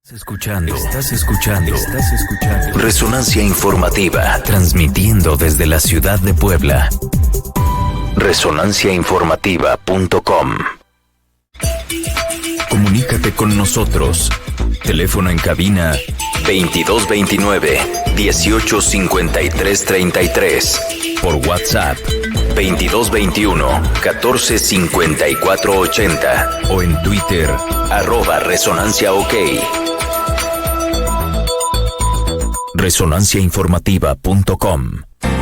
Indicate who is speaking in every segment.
Speaker 1: Estás escuchando Resonancia Informativa, transmitiendo desde la ciudad de Puebla. Resonanciainformativa.com. Comunícate con nosotros. Teléfono en cabina 2229-185333. Por WhatsApp 2221-145480. O en Twitter, @ResonanciaOK. Resonanciainformativa.com.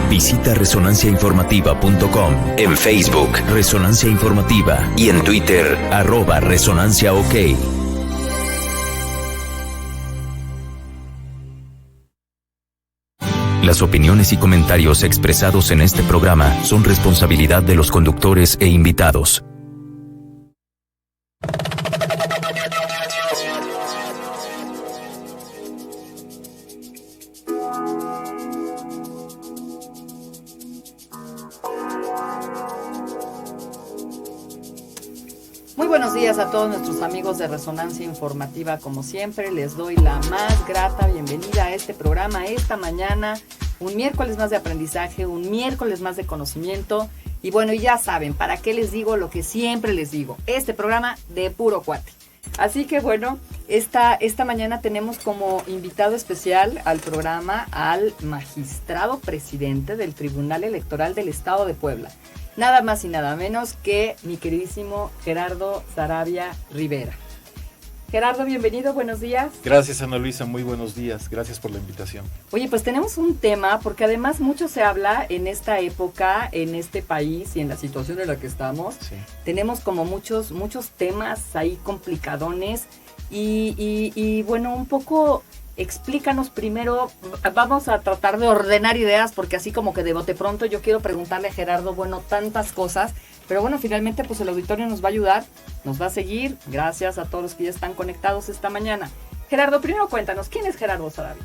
Speaker 1: Visita resonanciainformativa.com. En Facebook, Resonancia Informativa. Y en Twitter, @ResonanciaOK. Las opiniones y comentarios expresados en este programa son responsabilidad de los conductores e invitados.
Speaker 2: Muy buenos días a todos nuestros amigos de Resonancia Informativa. Como siempre, les doy la más grata bienvenida a este programa esta mañana. Un miércoles más de aprendizaje, un miércoles más de conocimiento. Y bueno, ya saben, ¿para qué les digo lo que siempre les digo? Este programa de puro cuate. Así que bueno, esta mañana tenemos como invitado especial al programa al magistrado presidente del Tribunal Electoral del Estado de Puebla. Nada más y nada menos que mi queridísimo Gerardo Saravia Rivera. Gerardo, bienvenido, buenos días.
Speaker 3: Gracias, Ana Luisa, muy buenos días, gracias por la invitación.
Speaker 2: Oye, pues tenemos un tema, porque además mucho se habla en esta época, en este país y en la situación en la que estamos. Sí. Tenemos como muchos temas ahí complicadones y bueno, un poco... Explícanos primero, vamos a tratar de ordenar ideas porque así como que de bote pronto yo quiero preguntarle a Gerardo, bueno, tantas cosas, pero bueno, finalmente pues el auditorio nos va a ayudar, nos va a seguir, gracias a todos los que ya están conectados esta mañana. Gerardo, primero cuéntanos, ¿quién es Gerardo Saravia?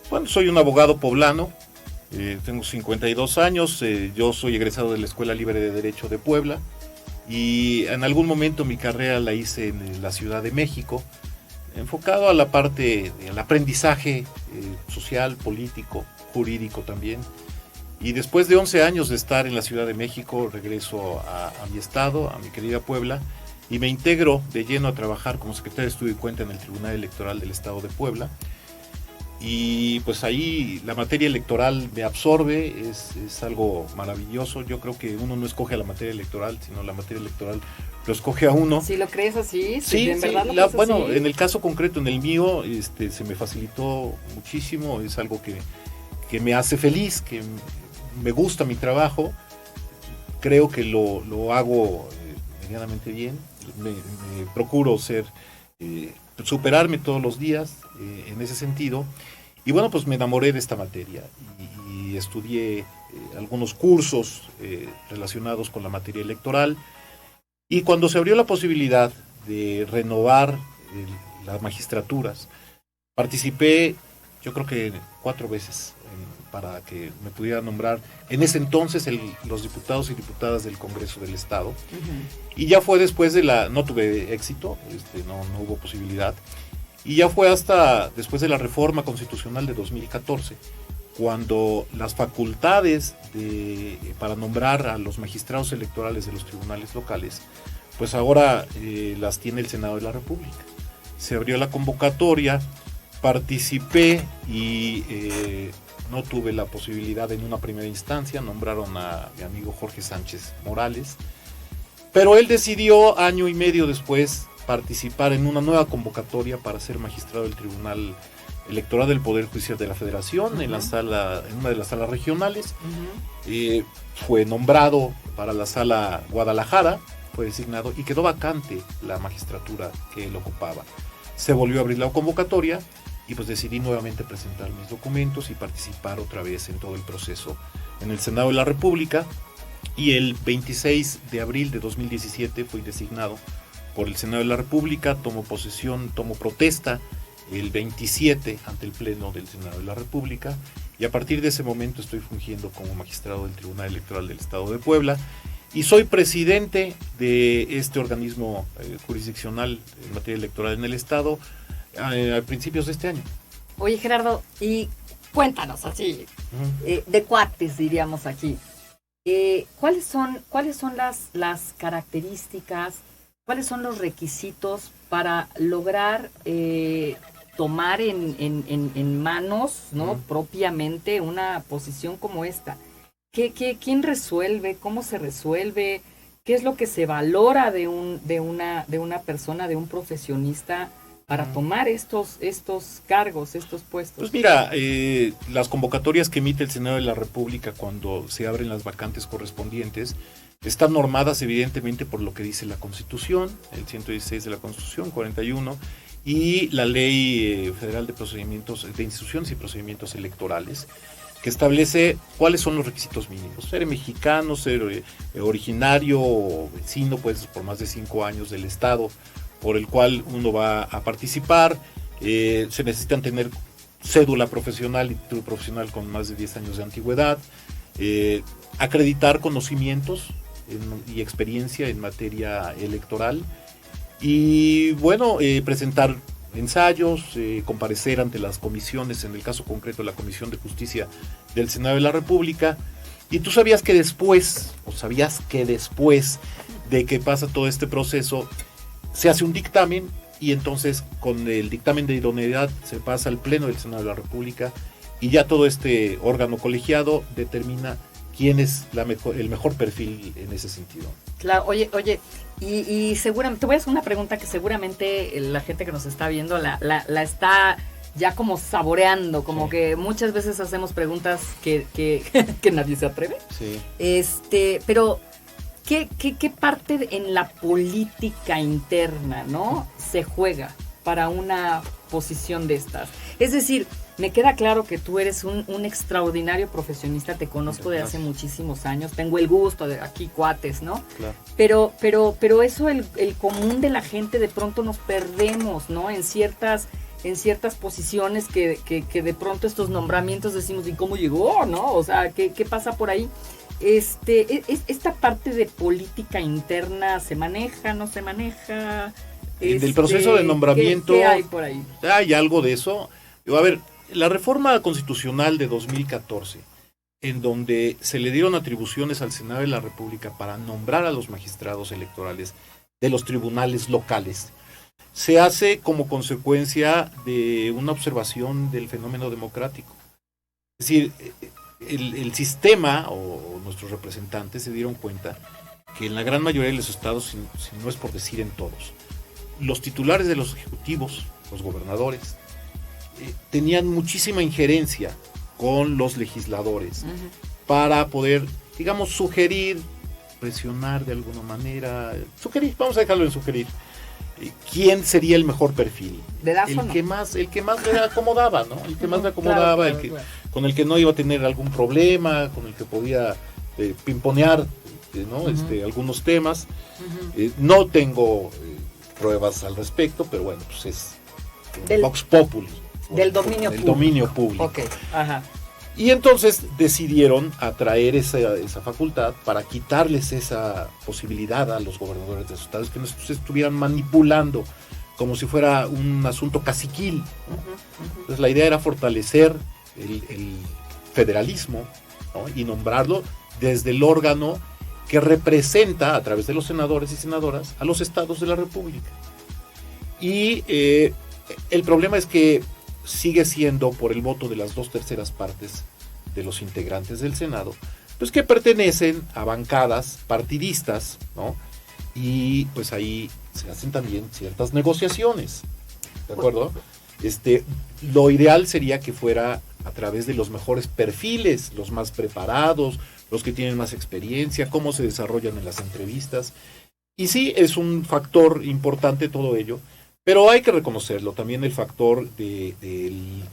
Speaker 3: Bueno, soy un abogado poblano, tengo 52 años, yo soy egresado de la Escuela Libre de Derecho de Puebla y en algún momento mi carrera la hice en la Ciudad de México, enfocado a la parte del aprendizaje social, político, jurídico también. Y después de 11 años de estar en la Ciudad de México, regreso a mi estado, a mi querida Puebla, y me integro de lleno a trabajar como secretario de Estudio y Cuenta en el Tribunal Electoral del Estado de Puebla. Y pues ahí la materia electoral me absorbe, es algo maravilloso. Yo creo que uno no escoge a la materia electoral, sino la materia electoral lo escoge a uno.
Speaker 2: ¿Sí lo crees así?
Speaker 3: Sí,
Speaker 2: ¿en
Speaker 3: sí,
Speaker 2: verdad
Speaker 3: bueno,
Speaker 2: así?
Speaker 3: En el caso concreto, en el mío, se me facilitó muchísimo, es algo que me hace feliz, que me gusta mi trabajo, creo que lo hago medianamente bien, me procuro superarme todos los días en ese sentido, y bueno, pues me enamoré de esta materia y estudié algunos cursos relacionados con la materia electoral. Y cuando se abrió la posibilidad de renovar las magistraturas, participé, yo creo que 4 veces para que me pudiera nombrar en ese entonces los diputados y diputadas del Congreso del Estado. Uh-huh. Y ya fue después no tuve éxito, no hubo posibilidad. Y ya fue hasta después de la reforma constitucional de 2014, cuando las facultades para nombrar a los magistrados electorales de los tribunales locales, pues ahora las tiene el Senado de la República. Se abrió la convocatoria, participé y no tuve la posibilidad en una primera instancia, nombraron a mi amigo Jorge Sánchez Morales, pero él decidió año y medio después participar en una nueva convocatoria para ser magistrado del Tribunal Electoral del Poder Judicial de la Federación. Uh-huh. en una de las salas regionales. Uh-huh. Fue nombrado para la sala Guadalajara, fue designado y quedó vacante la magistratura que él ocupaba. Se volvió a abrir la convocatoria y pues decidí nuevamente presentar mis documentos y participar otra vez en todo el proceso en el Senado de la República, y el 26 de abril de 2017 fui designado por el Senado de la República, tomo protesta el 27 ante el Pleno del Senado de la República, y a partir de ese momento estoy fungiendo como magistrado del Tribunal Electoral del Estado de Puebla y soy presidente de este organismo jurisdiccional en materia electoral en el Estado, a principios de este año.
Speaker 2: Oye, Gerardo, y cuéntanos así, de cuates diríamos aquí. ¿Cuáles son las características, cuáles son los requisitos para lograr tomar en manos, ¿no? Propiamente una posición como esta? ¿Quién resuelve? ¿Cómo se resuelve? ¿Qué es lo que se valora de una persona, de un profesionista para tomar estos cargos, estos puestos?
Speaker 3: Pues mira, las convocatorias que emite el Senado de la República cuando se abren las vacantes correspondientes están normadas evidentemente por lo que dice la Constitución, el 116 de la Constitución, 41, y la Ley Federal de Procedimientos, de Instituciones y Procedimientos Electorales, que establece cuáles son los requisitos mínimos. Ser mexicano, ser originario o vecino, pues por más de 5 años del estado por el cual uno va a participar. Se necesitan tener cédula profesional y título profesional con más de 10 años de antigüedad. Acreditar conocimientos y experiencia en materia electoral. Y bueno, presentar ensayos, comparecer ante las comisiones, en el caso concreto la Comisión de Justicia del Senado de la República. Y tú sabías que después de que pasa todo este proceso, se hace un dictamen y entonces con el dictamen de idoneidad se pasa al Pleno del Senado de la República y ya todo este órgano colegiado determina quién es el mejor perfil en ese sentido.
Speaker 2: Claro, oye, y seguramente, te voy a hacer una pregunta que seguramente la gente que nos está viendo la está ya como saboreando, como sí, que muchas veces hacemos preguntas que nadie se atreve.
Speaker 3: Sí.
Speaker 2: Pero ¿qué parte en la política interna, ¿no?, se juega para una posición de estas? Es decir, me queda claro que tú eres un extraordinario profesionista, te conozco de hace muchísimos años, tengo el gusto de aquí cuates, ¿no?
Speaker 3: Claro.
Speaker 2: Pero eso el común de la gente de pronto nos perdemos, ¿no? En ciertas posiciones que de pronto estos nombramientos decimos, ¿y cómo llegó, no? O sea, ¿qué pasa por ahí? Esta parte de política interna, ¿se maneja, no se maneja?
Speaker 3: Del proceso de nombramiento,
Speaker 2: ¿qué hay por ahí?
Speaker 3: Hay algo de eso. A ver, la reforma constitucional de 2014, en donde se le dieron atribuciones al Senado de la República para nombrar a los magistrados electorales de los tribunales locales, se hace como consecuencia de una observación del fenómeno democrático. Es decir, el sistema o nuestros representantes se dieron cuenta que en la gran mayoría de los estados, si no es por decir en todos, los titulares de los ejecutivos, los gobernadores, tenían muchísima injerencia con los legisladores para poder, digamos, sugerir, presionar de alguna manera, vamos a dejarlo en sugerir, quién sería el mejor perfil, el que más le acomodaba, ¿no? El que más le acomodaba, claro. Con el que no iba a tener algún problema, con el que podía pimponear, ¿no? Algunos temas. No tengo pruebas al respecto, pero bueno, pues es Vox Populi.
Speaker 2: Del dominio público.
Speaker 3: Okay. Ajá. Y entonces decidieron atraer esa facultad para quitarles esa posibilidad a los gobernadores de sus estados, que no se estuvieran manipulando como si fuera un asunto caciquil. Entonces la idea era fortalecer el federalismo, ¿no? Y nombrarlo desde el órgano que representa a través de los senadores y senadoras a los estados de la República. Y el problema es que sigue siendo por el voto de las 2/3 partes de los integrantes del Senado, pues que pertenecen a bancadas partidistas, ¿no? Y pues ahí se hacen también ciertas negociaciones, ¿de acuerdo? Lo ideal sería que fuera a través de los mejores perfiles, los más preparados, los que tienen más experiencia, cómo se desarrollan en las entrevistas. Y sí, es un factor importante todo ello, pero hay que reconocerlo, también el factor de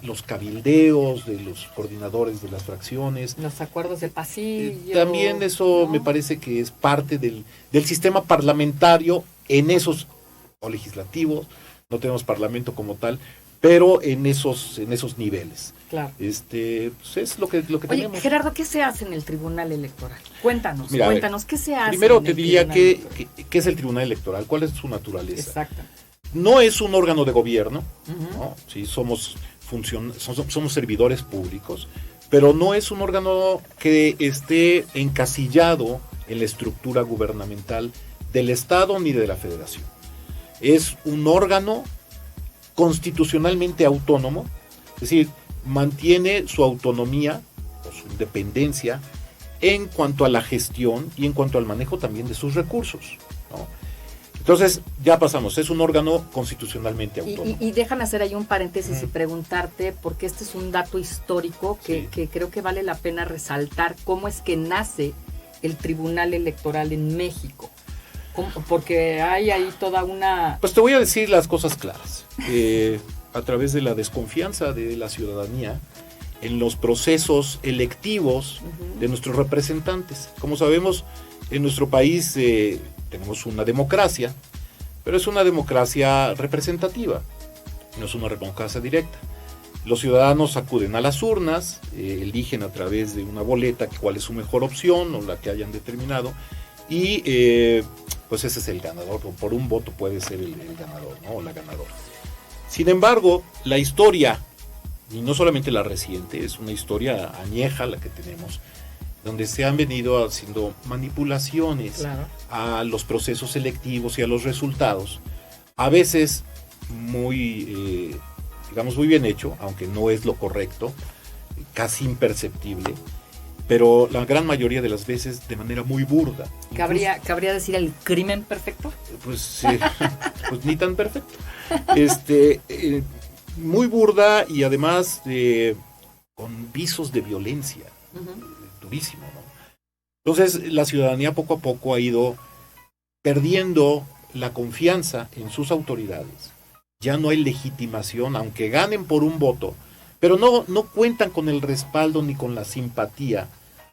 Speaker 3: los cabildeos, de los coordinadores de las fracciones.
Speaker 2: Los acuerdos de pasillo.
Speaker 3: También eso, ¿no?, me parece que es parte del sistema parlamentario en esos, o legislativos, no tenemos parlamento como tal, pero en esos niveles.
Speaker 2: Claro.
Speaker 3: Pues es lo que tenemos.
Speaker 2: Oye, Gerardo, ¿qué se hace en el Tribunal Electoral? Cuéntanos, ¿qué se hace?
Speaker 3: Primero te diría qué es el Tribunal Electoral, cuál es su naturaleza.
Speaker 2: Exacto.
Speaker 3: no es un órgano de gobierno,
Speaker 2: Ujú.
Speaker 3: ¿no? Sí, somos servidores públicos, pero no es un órgano que esté encasillado en la estructura gubernamental del Estado ni de la Federación. Es un órgano constitucionalmente autónomo, es decir, mantiene su autonomía o su independencia en cuanto a la gestión y en cuanto al manejo también de sus recursos, ¿no? Entonces, ya pasamos, es un órgano constitucionalmente autónomo.
Speaker 2: Y déjame hacer ahí un paréntesis y
Speaker 3: Mm.
Speaker 2: preguntarte, porque este es un dato histórico
Speaker 3: Sí.
Speaker 2: que creo que vale la pena resaltar, cómo es que nace el Tribunal Electoral en México. Porque hay ahí toda una...
Speaker 3: Pues te voy a decir las cosas claras. A través de la desconfianza de la ciudadanía en los procesos electivos
Speaker 2: Ujú.
Speaker 3: de nuestros representantes. Como sabemos, en nuestro país tenemos una democracia, pero es una democracia representativa, no es una democracia directa. Los ciudadanos acuden a las urnas, eligen a través de una boleta cuál es su mejor opción o la que hayan determinado, y pues ese es el ganador, o por un voto puede ser el ganador, ¿no? O la ganadora. Sin embargo, la historia, y no solamente la reciente, es una historia añeja la que tenemos, donde se han venido haciendo manipulaciones
Speaker 2: Claro.
Speaker 3: a los procesos selectivos y a los resultados, a veces muy, digamos, muy bien hecho, aunque no es lo correcto, casi imperceptible, pero la gran mayoría de las veces de manera muy burda.
Speaker 2: ¿Cabría decir el crimen perfecto?
Speaker 3: Pues sí, pues ni tan perfecto. Muy burda y además con visos de violencia,
Speaker 2: Ujú.
Speaker 3: durísimo, ¿no? Entonces la ciudadanía poco a poco ha ido perdiendo la confianza en sus autoridades. Ya no hay legitimación, aunque ganen por un voto, pero no cuentan con el respaldo ni con la simpatía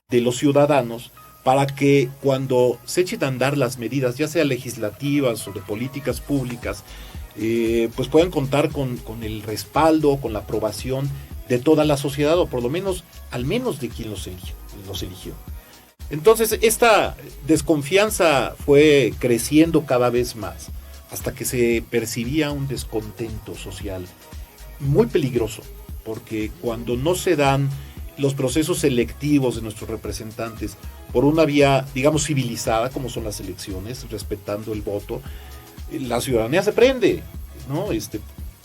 Speaker 3: de los ciudadanos para que cuando se echen a andar las medidas, ya sea legislativas o de políticas públicas, pues puedan contar con el respaldo, con la aprobación de toda la sociedad, o por lo menos, al menos de quien los eligió. Entonces, esta desconfianza fue creciendo cada vez más, hasta que se percibía un descontento social muy peligroso, porque cuando no se dan los procesos selectivos de nuestros representantes por una vía, digamos, civilizada, como son las elecciones, respetando el voto, la ciudadanía se prende, ¿no?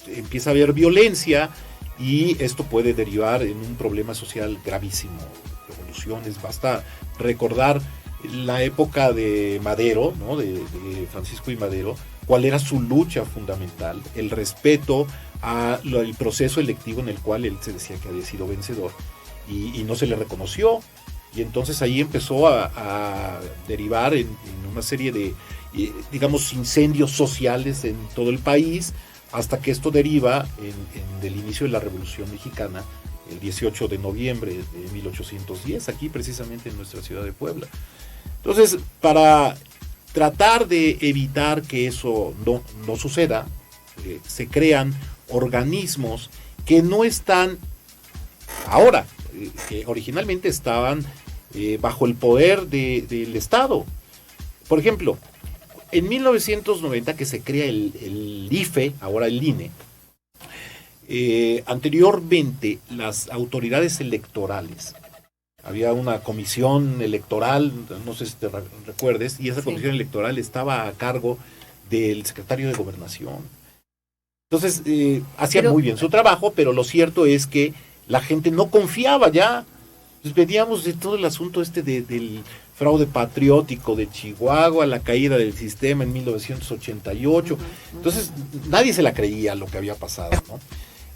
Speaker 3: Empieza a haber violencia y esto puede derivar en un problema social gravísimo, revoluciones. Basta recordar la época de Madero, ¿no? de Francisco I. Madero, cuál era su lucha fundamental, el respeto al proceso electivo en el cual él se decía que había sido vencedor y no se le reconoció, y entonces ahí empezó a derivar en una serie de, digamos, incendios sociales en todo el país, hasta que esto deriva en el inicio de la Revolución Mexicana, el 18 de noviembre de 1810, aquí precisamente en nuestra ciudad de Puebla. Entonces, para tratar de evitar que eso no suceda, se crean organismos que no están ahora, que originalmente estaban bajo el poder del Estado. Por ejemplo, en 1990 que se crea el IFE, ahora el INE, anteriormente las autoridades electorales, había una comisión electoral, no sé si te recuerdes, y esa comisión electoral estaba a cargo del secretario de Gobernación. Entonces, hacían muy bien su trabajo, pero lo cierto es que la gente no confiaba ya. Pues veníamos de todo el asunto del fraude patriótico de Chihuahua, la caída del sistema en 1988. Entonces, nadie se la creía lo que había pasado, ¿no?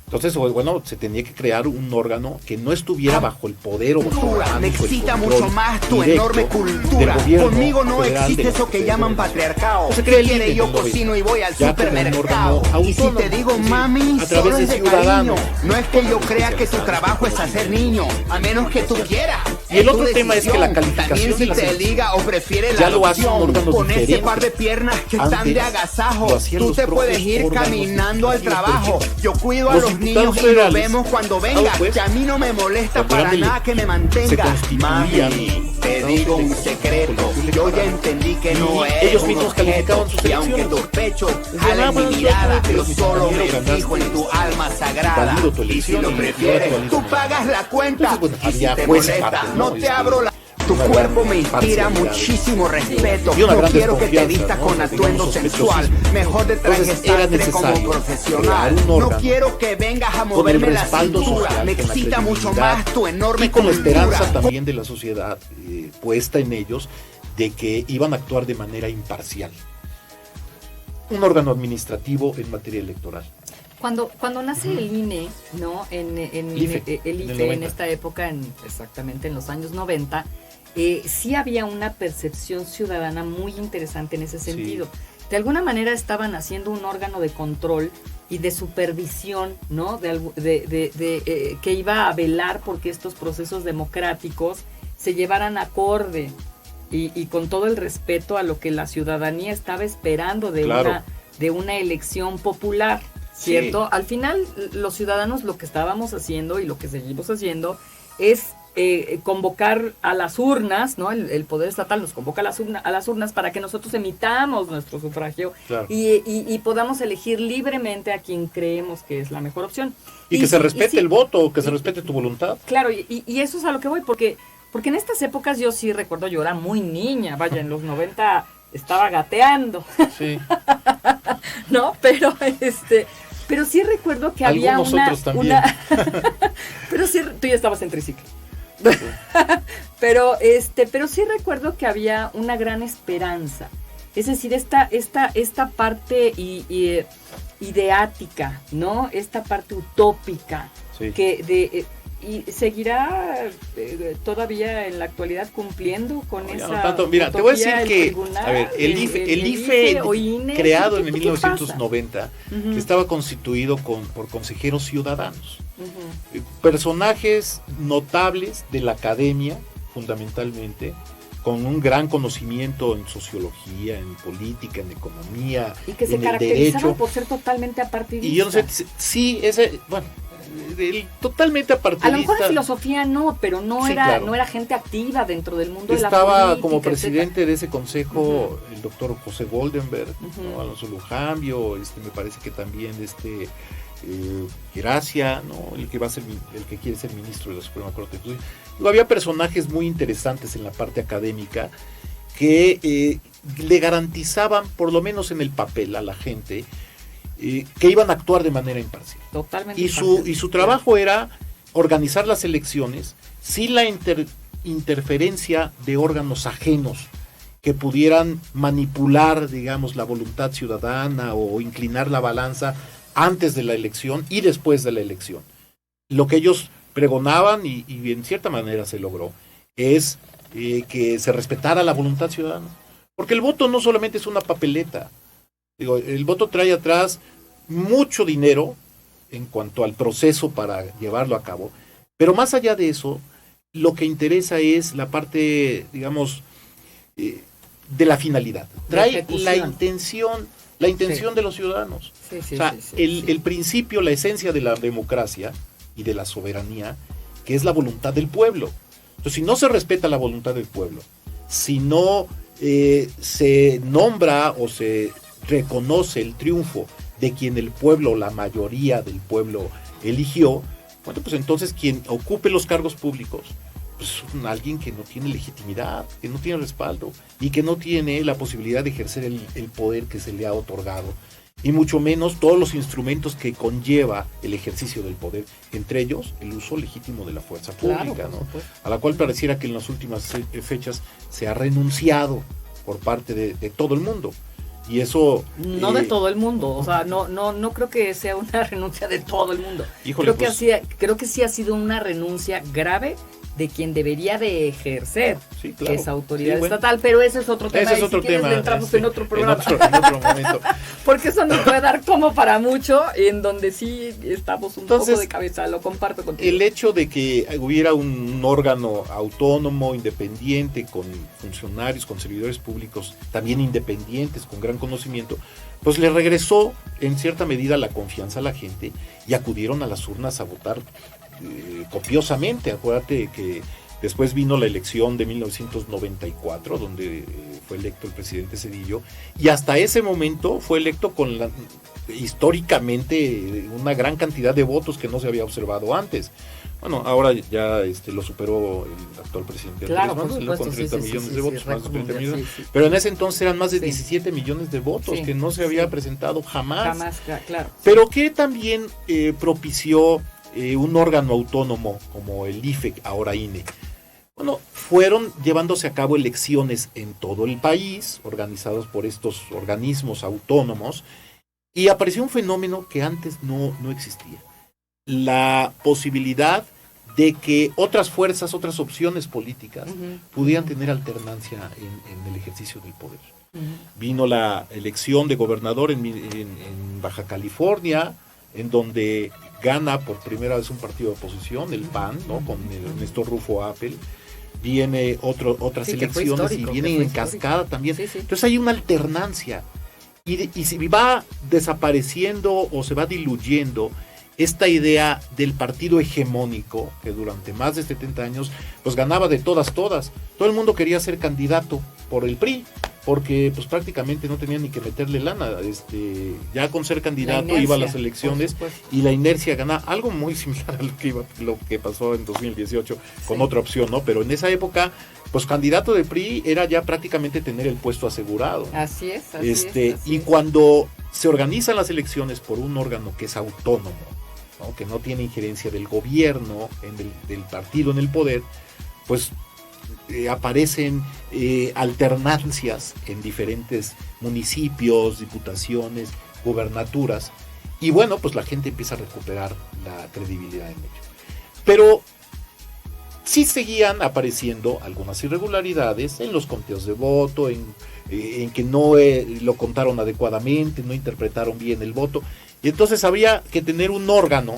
Speaker 3: Entonces, bueno, se tenía que crear un órgano que no estuviera bajo el poder o
Speaker 4: necesita mucho más tu enorme cultura. Conmigo no existe eso que llaman patriarcado. Si quiere yo cocino y voy al supermercado. Y si te digo mami, solo es de cariño. No es que yo crea que tu trabajo es hacer niño, a menos que tú quieras.
Speaker 3: Y el otro tema es que la calificación
Speaker 4: también si
Speaker 3: de
Speaker 4: te liga o prefiere
Speaker 3: ya
Speaker 4: la
Speaker 3: lo hacen órganos
Speaker 4: con ese
Speaker 3: diferentes.
Speaker 4: par de piernas que están de agasajo. Tú te puedes ir caminando al trabajo. Yo cuido a los niños y nos vemos cuando venga, que a mí no me molesta para nada que me mantenga. Mami, te digo un secreto, yo ya entendí que no es
Speaker 3: ellos mismos calificaban sus
Speaker 4: y aunque tus pechos jalen mi mirada, yo solo me fijo en tu alma sagrada. Y si lo prefieres, tú pagas la cuenta. Y si te molesta, no te abro la... Tu cuerpo me inspira muchísimo respeto. No quiero que te vistas con atuendo sensual. Mejor te trajes sastre como profesional. No quiero que vengas a moverme la cintura. Me excita mucho más tu enorme
Speaker 3: y con la esperanza también de la sociedad puesta en ellos de que iban a actuar de manera imparcial. Un órgano administrativo en materia electoral.
Speaker 2: Cuando nace el INE, ¿no? El IFE en esta época, exactamente en los años 90, sí había una percepción ciudadana muy interesante en ese sentido. Sí. De alguna manera estaban haciendo un órgano de control y de supervisión, ¿no? Que iba a velar porque estos procesos democráticos se llevaran acorde y con todo el respeto a lo que la ciudadanía estaba esperando de una elección popular, ¿cierto? Sí. Al final, los ciudadanos lo que estábamos haciendo y lo que seguimos haciendo es convocar a las urnas, ¿no? El poder estatal nos convoca a las urnas para que nosotros emitamos nuestro sufragio y podamos elegir libremente a quien creemos que es la mejor opción.
Speaker 3: Y que se respete el voto, que se respete tu voluntad.
Speaker 2: Claro, y eso es a lo que voy, porque en estas épocas yo sí recuerdo, yo era muy niña, vaya, en los 90 estaba gateando. Sí. ¿No? Pero sí recuerdo que había pero sí, tú ya estabas en triciclo. pero sí recuerdo que había una gran esperanza, es decir, esta parte ideática, ¿no? Esta parte utópica y seguirá todavía en la actualidad cumpliendo con esa
Speaker 3: tanto, mira, te voy a decir que el IFE creado en 1990 estaba constituido por consejeros ciudadanos, personajes notables de la academia, fundamentalmente, con un gran conocimiento en sociología, en política, en economía,
Speaker 2: y que se caracterizaban por ser totalmente apartidistas.
Speaker 3: Y yo no sé, sí, totalmente apartidista.
Speaker 2: A lo mejor en filosofía no, pero no era gente activa dentro del mundo de la política.
Speaker 3: Estaba como presidente de ese consejo el doctor José Goldenberg, ¿no? Alonso Lujambio, me parece que también Gracia, ¿no? El que quiere ser ministro de la Suprema Corte. Entonces, había personajes muy interesantes en la parte académica que le garantizaban, por lo menos en el papel, a la gente que iban a actuar de manera imparcial.
Speaker 2: Totalmente.
Speaker 3: Y su trabajo era organizar las elecciones sin la interferencia de órganos ajenos que pudieran manipular, digamos, la voluntad ciudadana o inclinar la balanza antes de la elección y después de la elección. Lo que ellos pregonaban, y en cierta manera se logró, es que se respetara la voluntad ciudadana. Porque el voto no solamente es una papeleta. El voto trae atrás mucho dinero en cuanto al proceso para llevarlo a cabo, pero más allá de eso, lo que interesa es la parte, digamos, de la finalidad. Trae la intención de los ciudadanos. El principio, la esencia de la democracia y de la soberanía, que es la voluntad del pueblo. Entonces, si no se respeta la voluntad del pueblo, si no se nombra o se reconoce el triunfo de quien el pueblo, la mayoría del pueblo eligió, bueno, pues entonces quien ocupe los cargos públicos, pues es alguien que no tiene legitimidad, que no tiene respaldo y que no tiene la posibilidad de ejercer el poder que se le ha otorgado, y mucho menos todos los instrumentos que conlleva el ejercicio del poder, entre ellos el uso legítimo de la fuerza pública, ¿no? A la cual pareciera que en las últimas fechas se ha renunciado por parte de todo el mundo. Y eso
Speaker 2: no de todo el mundo, o sea, no creo que sea una renuncia de todo el mundo.
Speaker 3: Híjole,
Speaker 2: creo que sí ha sido una renuncia grave de quien debería de ejercer esa autoridad estatal, pero ese es otro tema.
Speaker 3: Ese es otro tema.
Speaker 2: Entramos en otro programa.
Speaker 3: En otro momento.
Speaker 2: Porque eso nos puede dar como para mucho, en donde sí estamos un poco de cabeza, lo comparto contigo.
Speaker 3: El hecho de que hubiera un órgano autónomo, independiente, con funcionarios, con servidores públicos también independientes, con gran conocimiento, pues le regresó en cierta medida la confianza a la gente y acudieron a las urnas a votar copiosamente. Acuérdate que Después vino la elección de 1994, donde fue electo el presidente Zedillo, y hasta ese momento fue electo con históricamente una gran cantidad de votos que no se había observado antes. Bueno, ahora ya lo superó el actual presidente
Speaker 2: Claro,
Speaker 3: Andrés Manuel, con 30 millones de votos, más de 30 millones.
Speaker 2: Sí.
Speaker 3: Pero en ese entonces eran más de 17 millones de votos que no se había presentado jamás.
Speaker 2: Jamás, claro.
Speaker 3: Pero que también propició un órgano autónomo como el IFE, ahora INE. Bueno, fueron llevándose a cabo elecciones en todo el país, organizados por estos organismos autónomos, y apareció un fenómeno que antes no existía. La posibilidad de que otras fuerzas, otras opciones políticas pudieran tener alternancia en el ejercicio del poder. Vino la elección de gobernador en Baja California, en donde gana por primera vez un partido de oposición, el PAN, ¿no? Con el Néstor Rufo Apel. Viene otras elecciones y vienen en cascada también. Entonces hay una alternancia y si va desapareciendo o se va diluyendo esta idea del partido hegemónico que durante más de 70 años pues ganaba de todas. Todo el mundo quería ser candidato por el PRI porque pues prácticamente no tenían ni que meterle lana, ya con ser candidato iba a las elecciones y la inercia ganaba, algo muy similar a lo que pasó en 2018 con otra opción, ¿no? Pero en esa época pues candidato de PRI era ya prácticamente tener el puesto asegurado.
Speaker 2: Así es.
Speaker 3: Y cuando se organizan las elecciones por un órgano que es autónomo, ¿no? Que no tiene injerencia del gobierno, del partido en el poder, pues aparecen alternancias en diferentes municipios, diputaciones, gubernaturas, y bueno, pues la gente empieza a recuperar la credibilidad en ello. Pero sí seguían apareciendo algunas irregularidades en los conteos de voto, en que no lo contaron adecuadamente, no interpretaron bien el voto, y entonces había que tener un órgano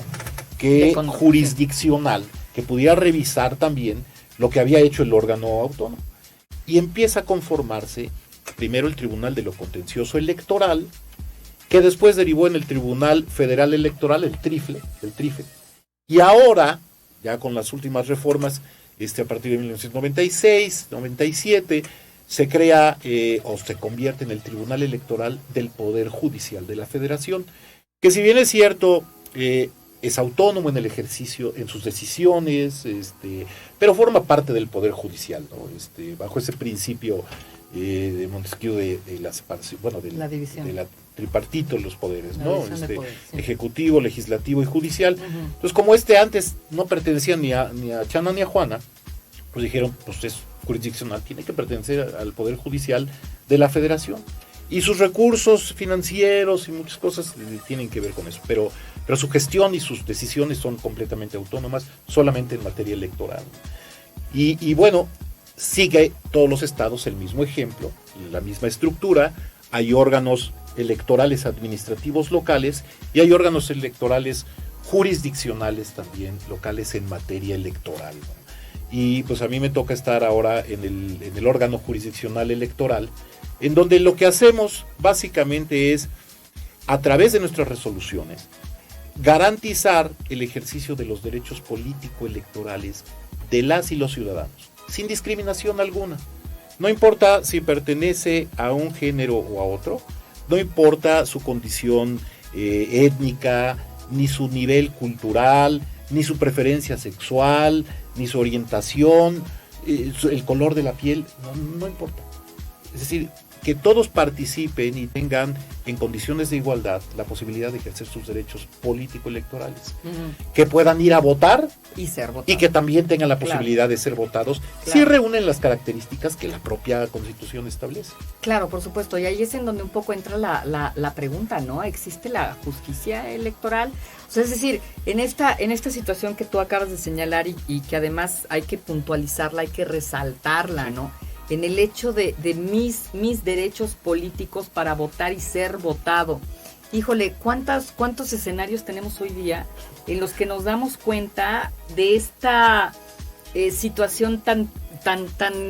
Speaker 3: jurisdiccional que pudiera revisar también lo que había hecho el órgano autónomo. Y empieza a conformarse primero el Tribunal de lo Contencioso Electoral, que después derivó en el Tribunal Federal Electoral, el TRIFE, y ahora, ya con las últimas reformas, a partir de 1996, 97, se crea o se convierte en el Tribunal Electoral del Poder Judicial de la Federación, que si bien es cierto, es autónomo en el ejercicio, en sus decisiones, pero forma parte del Poder Judicial, ¿no? Bajo ese principio de Montesquieu de la separación,
Speaker 2: la división,
Speaker 3: de la tripartito de los poderes, ¿no?
Speaker 2: Poder,
Speaker 3: ejecutivo, legislativo y judicial. Entonces, como antes no pertenecía ni a Chana ni a Juana, pues dijeron, pues es jurisdiccional, tiene que pertenecer al Poder Judicial de la Federación. Y sus recursos financieros y muchas cosas tienen que ver con eso, pero su gestión y sus decisiones son completamente autónomas, solamente en materia electoral. Y bueno, sigue todos los estados el mismo ejemplo, la misma estructura. Hay órganos electorales administrativos locales y hay órganos electorales jurisdiccionales también locales en materia electoral, ¿no? Y pues a mí me toca estar ahora en el órgano jurisdiccional electoral, en donde lo que hacemos básicamente es, a través de nuestras resoluciones, garantizar el ejercicio de los derechos político-electorales de las y los ciudadanos, sin discriminación alguna. No importa si pertenece a un género o a otro, no importa su condición étnica, ni su nivel cultural, ni su preferencia sexual, ni su orientación, el color de la piel, no importa. Es decir, que todos participen y tengan en condiciones de igualdad la posibilidad de ejercer sus derechos político-electorales, que puedan ir a votar
Speaker 2: y ser votados,
Speaker 3: y que también tengan la posibilidad de ser votados, si reúnen las características que la propia Constitución establece.
Speaker 2: Claro, por supuesto, y ahí es en donde un poco entra la pregunta, ¿no? ¿Existe la justicia electoral? O sea, es decir, en esta situación que tú acabas de señalar y que además hay que puntualizarla, hay que resaltarla, ¿no? En el hecho de mis derechos políticos para votar y ser votado. Híjole, ¿cuántos escenarios tenemos hoy día en los que nos damos cuenta de esta situación tan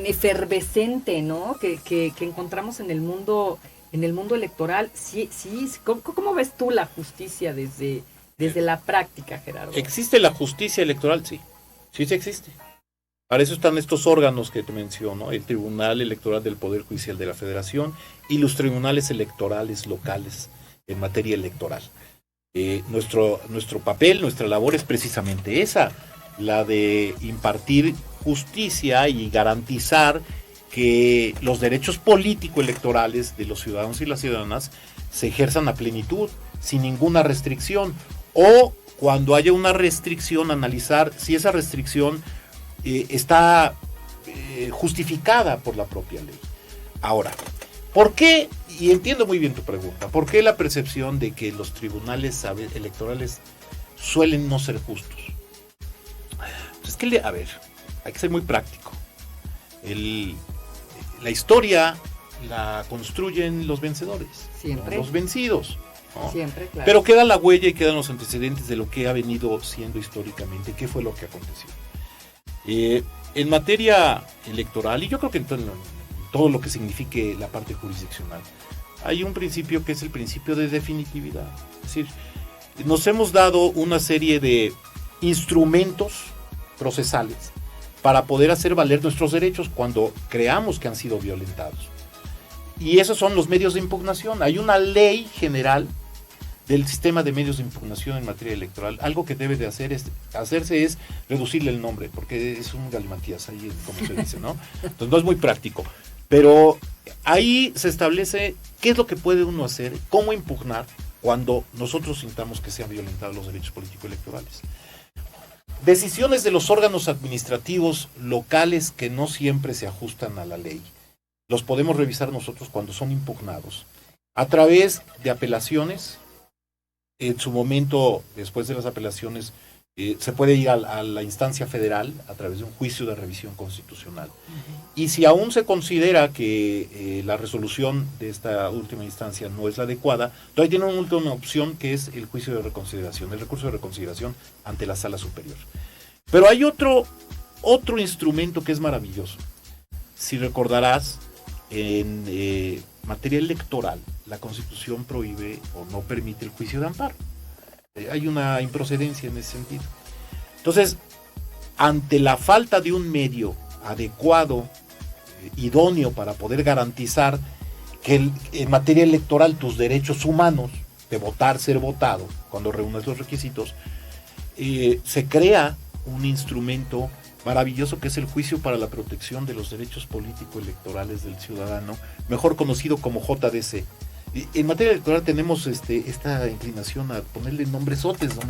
Speaker 2: efervescente, ¿no? Que encontramos en el mundo electoral? Sí, ¿cómo ves tú la justicia desde la práctica, Gerardo?
Speaker 3: ¿Existe la justicia electoral? Sí existe. Para eso están estos órganos que te menciono, el Tribunal Electoral del Poder Judicial de la Federación y los tribunales electorales locales en materia electoral. Nuestro papel, nuestra labor es precisamente esa, la de impartir justicia y garantizar que los derechos político-electorales de los ciudadanos y las ciudadanas se ejerzan a plenitud, sin ninguna restricción, o cuando haya una restricción, analizar si esa restricción está justificada por la propia ley. Ahora, ¿por qué? Y entiendo muy bien tu pregunta, ¿por qué la percepción de que los tribunales electorales suelen no ser justos? Pues es que, a ver, hay que ser muy práctico. La historia la construyen los vencedores,
Speaker 2: siempre,
Speaker 3: ¿no? Los vencidos, ¿no?
Speaker 2: Siempre, claro.
Speaker 3: Pero queda la huella y quedan los antecedentes de lo que ha venido siendo históricamente, qué fue lo que aconteció. En materia electoral, y yo creo que en todo lo que signifique la parte jurisdiccional, hay un principio que es el principio de definitividad. Es decir, nos hemos dado una serie de instrumentos procesales para poder hacer valer nuestros derechos cuando creamos que han sido violentados. Y esos son los medios de impugnación. Hay una ley general del sistema de medios de impugnación en materia electoral. Algo que debe de hacerse es reducirle el nombre, porque es un galimatías, ahí como se dice, ¿no? Entonces no es muy práctico. Pero ahí se establece qué es lo que puede uno hacer, cómo impugnar cuando nosotros sintamos que se han violentado los derechos político-electorales. Decisiones de los órganos administrativos locales que no siempre se ajustan a la ley, los podemos revisar nosotros cuando son impugnados, a través de apelaciones. En su momento, después de las apelaciones, se puede ir a la instancia federal a través de un juicio de revisión constitucional. Y si aún se considera que la resolución de esta última instancia no es la adecuada, todavía tiene una última opción que es el juicio de reconsideración, el recurso de reconsideración ante la sala superior. Pero hay otro instrumento que es maravilloso. Si recordarás, en materia electoral, la Constitución prohíbe o no permite el juicio de amparo. Hay una improcedencia en ese sentido. Entonces, ante la falta de un medio adecuado, idóneo para poder garantizar que en materia electoral tus derechos humanos de votar, ser votado, cuando reúnes los requisitos, se crea un instrumento maravilloso que es el juicio para la protección de los derechos político-electorales del ciudadano, mejor conocido como JDC. En materia electoral tenemos esta inclinación a ponerle nombresotes, ¿no?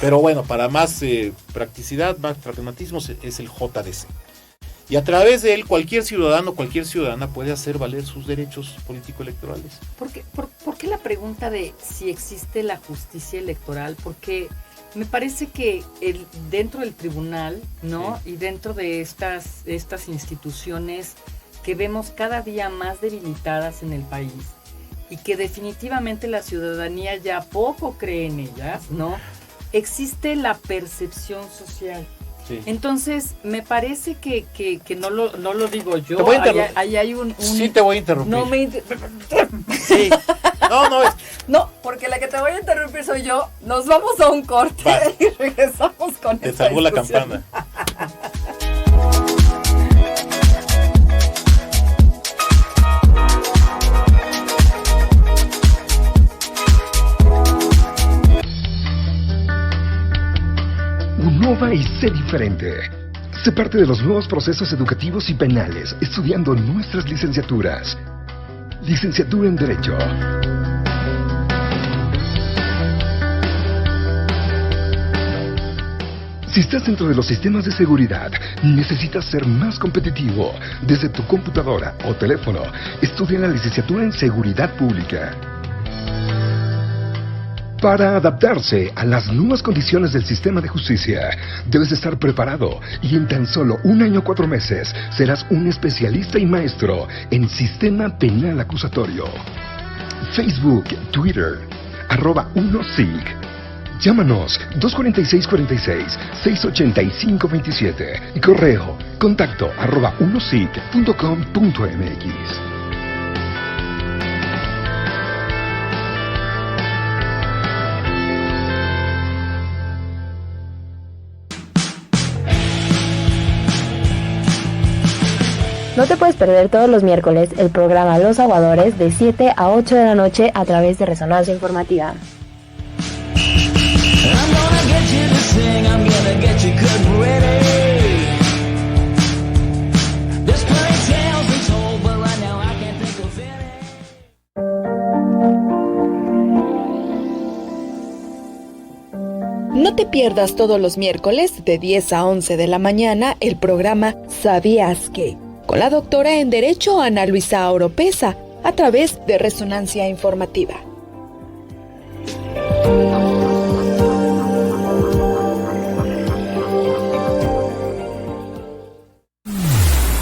Speaker 3: Pero bueno, para más practicidad, más pragmatismo, es el JDC. Y a través de él, cualquier ciudadano, cualquier ciudadana puede hacer valer sus derechos político-electorales.
Speaker 2: ¿Por qué la pregunta de si existe la justicia electoral? Porque me parece que dentro del tribunal, ¿no? Sí. Y dentro de estas instituciones que vemos cada día más debilitadas en el país y que definitivamente la ciudadanía ya poco cree en ellas, ¿no? Existe la percepción social. Sí. Entonces, me parece que no lo digo yo.
Speaker 3: Te voy
Speaker 2: ahí hay un...
Speaker 3: Sí, te voy a interrumpir.
Speaker 2: No me
Speaker 3: Sí. No.
Speaker 2: No, porque la que te voy a interrumpir soy yo. Nos vamos a un corte y regresamos con
Speaker 3: Te salvó la campana.
Speaker 5: Innova y sé diferente. Sé parte de los nuevos procesos educativos y penales, estudiando nuestras licenciaturas. Licenciatura en Derecho. Si estás dentro de los sistemas de seguridad, necesitas ser más competitivo. Desde tu computadora o teléfono, estudia la licenciatura en Seguridad Pública. Para adaptarse a las nuevas condiciones del sistema de justicia, debes estar preparado y en tan solo 1 año 4 meses serás un especialista y maestro en Sistema Penal Acusatorio. Facebook, Twitter, @1SIG. Llámanos 246-46-685-27 y correo contacto @1sig.com.mx.
Speaker 6: No te puedes perder todos los miércoles el programa Los Aguadores de 7 a 8 de la noche a través de Resonancia Informativa.
Speaker 7: No te pierdas todos los miércoles de 10 a 11 de la mañana el programa ¿Sabías qué? Con la doctora en Derecho Ana Luisa Oropesa a través de Resonancia Informativa.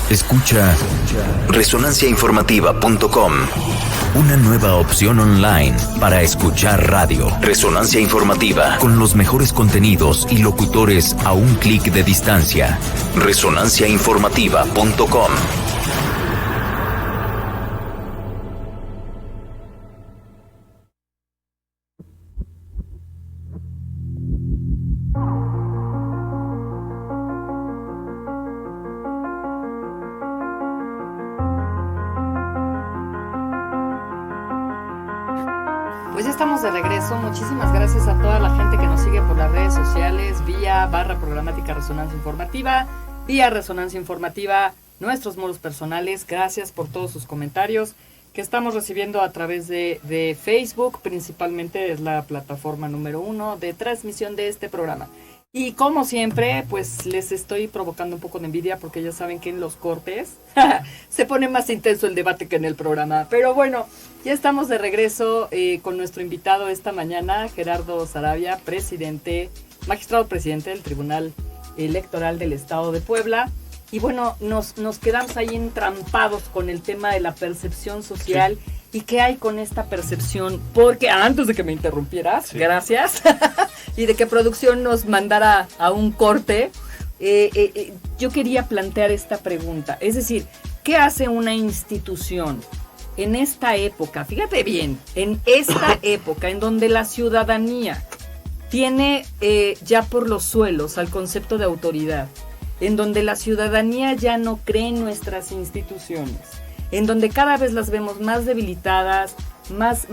Speaker 1: Escucha resonanciainformativa.com. Una nueva opción online para escuchar radio. Resonancia Informativa, con los mejores contenidos y locutores a un clic de distancia. resonanciainformativa.com.
Speaker 2: Pues ya estamos de regreso. Muchísimas gracias a toda la gente que nos sigue por las redes sociales, vía /programática Resonancia Informativa, vía Resonancia Informativa, nuestros muros personales. Gracias por todos sus comentarios que estamos recibiendo a través de Facebook. Principalmente es la plataforma número 1 de transmisión de este programa. Y como siempre, pues les estoy provocando un poco de envidia porque ya saben que en los cortes se pone más intenso el debate que en el programa. Pero bueno, ya estamos de regreso con nuestro invitado esta mañana, Gerardo Saravia, magistrado presidente del Tribunal Electoral del Estado de Puebla. Y bueno, nos quedamos ahí entrampados con el tema de la percepción social. Sí. ¿Y qué hay con esta percepción? Porque antes de que me interrumpieras, sí, gracias, y de que producción nos mandara a un corte, yo quería plantear esta pregunta. Es decir, ¿qué hace una institución en esta época? Fíjate bien, en esta época en donde la ciudadanía tiene ya por los suelos al concepto de autoridad, en donde la ciudadanía ya no cree en nuestras instituciones, en donde cada vez las vemos más debilitadas, más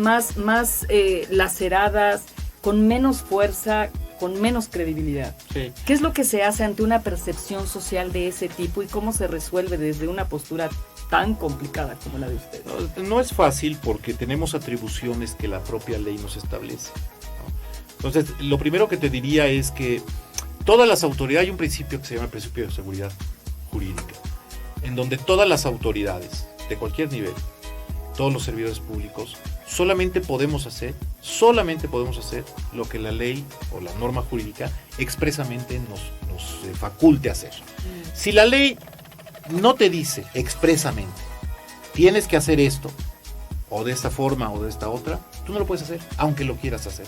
Speaker 2: laceradas, con menos fuerza, con menos credibilidad. Sí. ¿Qué es lo que se hace ante una percepción social de ese tipo y cómo se resuelve desde una postura tan complicada como la de ustedes?
Speaker 3: No es fácil porque tenemos atribuciones que la propia ley nos establece, ¿no? Entonces, lo primero que te diría es que todas las autoridades, hay un principio que se llama el principio de seguridad jurídica, en donde todas las autoridades de cualquier nivel, todos los servidores públicos, solamente podemos hacer lo que la ley o la norma jurídica expresamente nos faculte hacer. Si la ley no te dice expresamente, tienes que hacer esto, o de esta forma o de esta otra, tú no lo puedes hacer, aunque lo quieras hacer,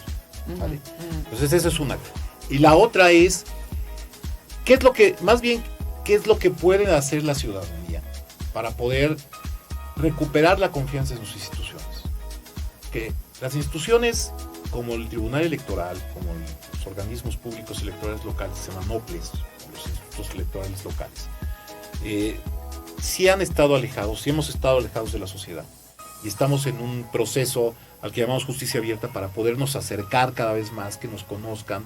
Speaker 3: ¿vale? Entonces esa es una. Y la otra es, ¿qué es lo que puede hacer la ciudadanía para poder recuperar la confianza en sus instituciones? Que las instituciones como el Tribunal Electoral, como los organismos públicos electorales locales, se llaman OPLES, los institutos electorales locales, sí hemos estado alejados de la sociedad, y estamos en un proceso al que llamamos justicia abierta para podernos acercar cada vez más, que nos conozcan,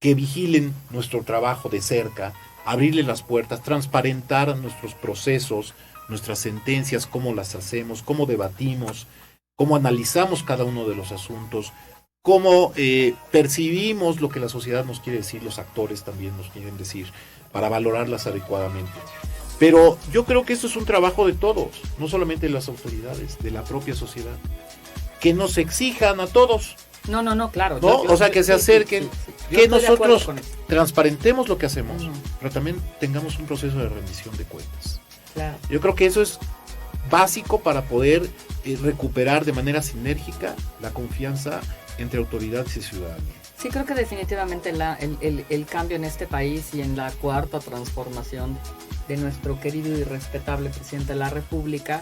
Speaker 3: que vigilen nuestro trabajo de cerca, abrirle las puertas, transparentar nuestros procesos, nuestras sentencias, cómo las hacemos, cómo debatimos, cómo analizamos cada uno de los asuntos, cómo percibimos lo que la sociedad nos quiere decir, los actores también nos quieren decir, para valorarlas adecuadamente. Pero yo creo que esto es un trabajo de todos, no solamente de las autoridades, de la propia sociedad, que nos exijan a todos.
Speaker 2: No, claro.
Speaker 3: ¿No? O sea, que se acerquen, que nosotros transparentemos lo que hacemos, pero también tengamos un proceso de rendición de cuentas.
Speaker 2: Claro.
Speaker 3: Yo creo que eso es básico para poder recuperar de manera sinérgica la confianza entre autoridades y ciudadanía.
Speaker 2: Sí, creo que definitivamente el cambio en este país y en la cuarta transformación de nuestro querido y respetable presidente de la República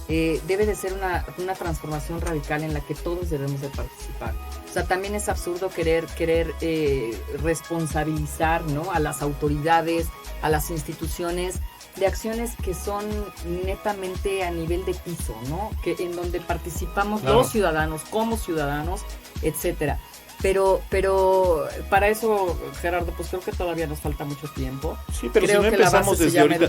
Speaker 2: debe de ser una transformación radical en la que todos debemos de participar. O sea, también es absurdo querer responsabilizar, ¿no?, a las autoridades, a las instituciones, de acciones que son netamente a nivel de piso, ¿no? Que en donde participamos los ciudadanos como ciudadanos, etcétera. Pero para eso, Gerardo, pues creo que todavía nos falta mucho tiempo.
Speaker 3: Sí, pero
Speaker 2: creo
Speaker 3: si no empezamos desde ahorita,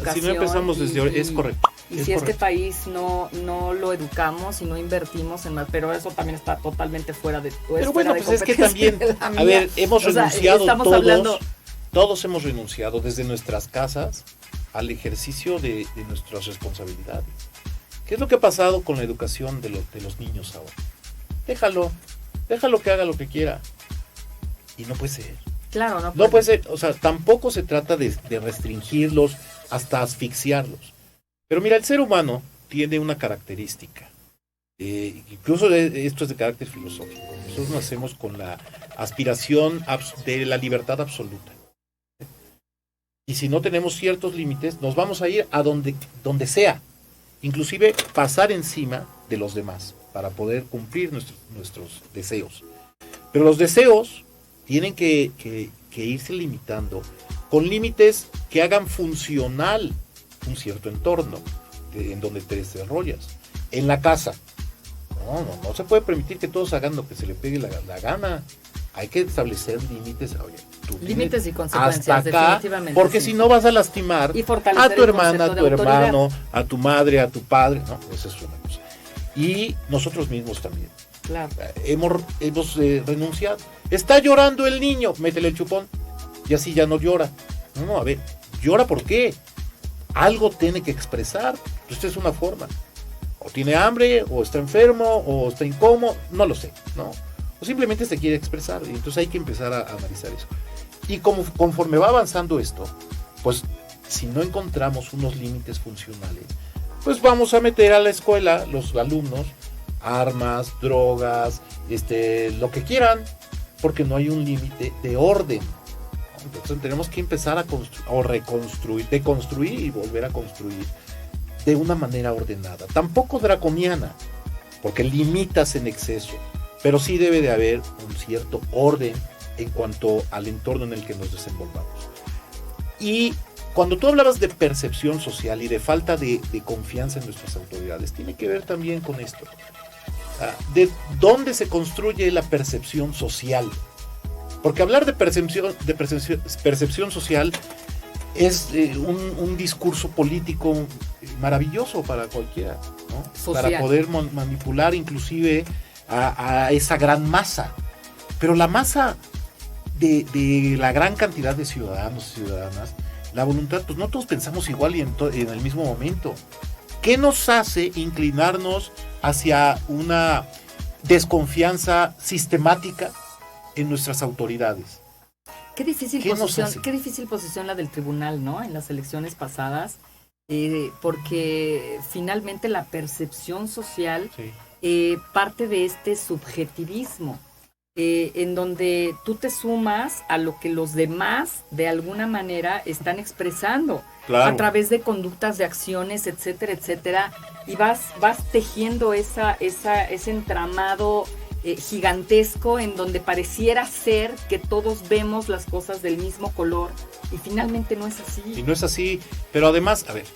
Speaker 3: es correcto.
Speaker 2: Y si este país no lo educamos y no invertimos en más, pero eso también está totalmente fuera de tu
Speaker 3: Pero bueno, pues es que también, a ver, hemos renunciado todos hemos renunciado desde nuestras casas al ejercicio de nuestras responsabilidades. ¿Qué es lo que ha pasado con la educación de los niños ahora? Déjalo que haga lo que quiera. Y no puede ser.
Speaker 2: Claro,
Speaker 3: no puede ser. O sea, tampoco se trata de restringirlos hasta asfixiarlos. Pero mira, el ser humano tiene una característica. Incluso esto es de carácter filosófico. Nosotros nacemos con la aspiración de la libertad absoluta. Y si no tenemos ciertos límites, nos vamos a ir a donde sea. Inclusive pasar encima de los demás para poder cumplir nuestros deseos. Pero los deseos tienen que irse limitando con límites que hagan funcional un cierto entorno en donde te desarrollas. En la casa, no se puede permitir que todos hagan lo que se le pegue la gana. Hay que establecer límites.
Speaker 2: Límites y consecuencias,
Speaker 3: hasta acá,
Speaker 2: definitivamente.
Speaker 3: porque si no vas a lastimar a tu hermana, a tu hermano, a tu madre, a tu padre. No, esa es una cosa. Y nosotros mismos también.
Speaker 2: Claro.
Speaker 3: Hemos renunciado. Está llorando el niño, métele el chupón. Y así ya no llora. No, a ver, ¿llora por qué? Algo tiene que expresar. Esta es una forma. O tiene hambre, o está enfermo, o está incómodo, no lo sé, ¿no? O simplemente se quiere expresar, y entonces hay que empezar a analizar eso. Y conforme va avanzando esto, pues si no encontramos unos límites funcionales, pues vamos a meter a la escuela, los alumnos, armas, drogas, lo que quieran, porque no hay un límite de orden. Entonces tenemos que empezar a reconstruir, deconstruir y volver a construir de una manera ordenada. Tampoco draconiana, porque limitas en exceso. Pero sí debe de haber un cierto orden en cuanto al entorno en el que nos desenvolvamos. Y cuando tú hablabas de percepción social y de falta de confianza en nuestras autoridades, tiene que ver también con esto. ¿De dónde se construye la percepción social? Porque hablar de percepción social es un discurso político maravilloso para cualquiera, ¿no? Para poder manipular inclusive a esa gran masa. Pero la masa de la gran cantidad de ciudadanos y ciudadanas, la voluntad, pues no todos pensamos igual y en el mismo momento. ¿Qué nos hace inclinarnos hacia una desconfianza sistemática en nuestras autoridades?
Speaker 2: Qué difícil posición la del tribunal, ¿no? En las elecciones pasadas, porque finalmente la percepción social parte de este subjetivismo, en donde tú te sumas a lo que los demás de alguna manera están expresando, claro, a través de conductas, de acciones, etcétera, etcétera, y vas tejiendo ese entramado gigantesco en donde pareciera ser que todos vemos las cosas del mismo color y finalmente no es así.
Speaker 3: Y no es así, pero además, a ver,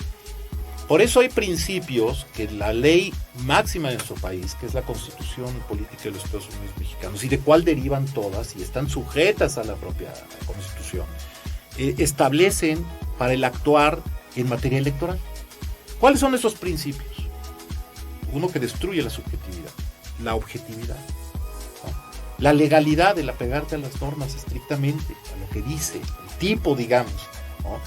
Speaker 3: por eso hay principios que la ley máxima de nuestro país, que es la Constitución Política de los Estados Unidos Mexicanos, y de cuál derivan todas y están sujetas a la propia Constitución, establecen para el actuar en materia electoral. ¿Cuáles son esos principios? Uno, que destruye la subjetividad, la objetividad, ¿no? La legalidad, el apegarte a las normas estrictamente, a lo que dice el tipo, digamos, ¿no?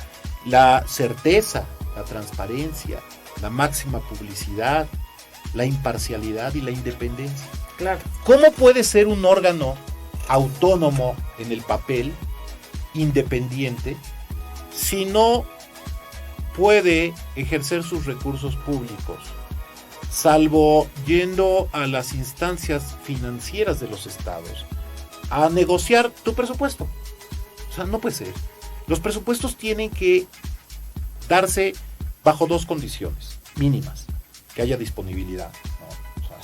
Speaker 3: La certeza, la transparencia, la máxima publicidad, la imparcialidad y la independencia.
Speaker 2: Claro.
Speaker 3: ¿Cómo puede ser un órgano autónomo en el papel, independiente, si no puede ejercer sus recursos públicos, salvo yendo a las instancias financieras de los estados a negociar tu presupuesto? O sea, no puede ser. Los presupuestos tienen que darse bajo dos condiciones mínimas: que haya disponibilidad, ¿no? O sea,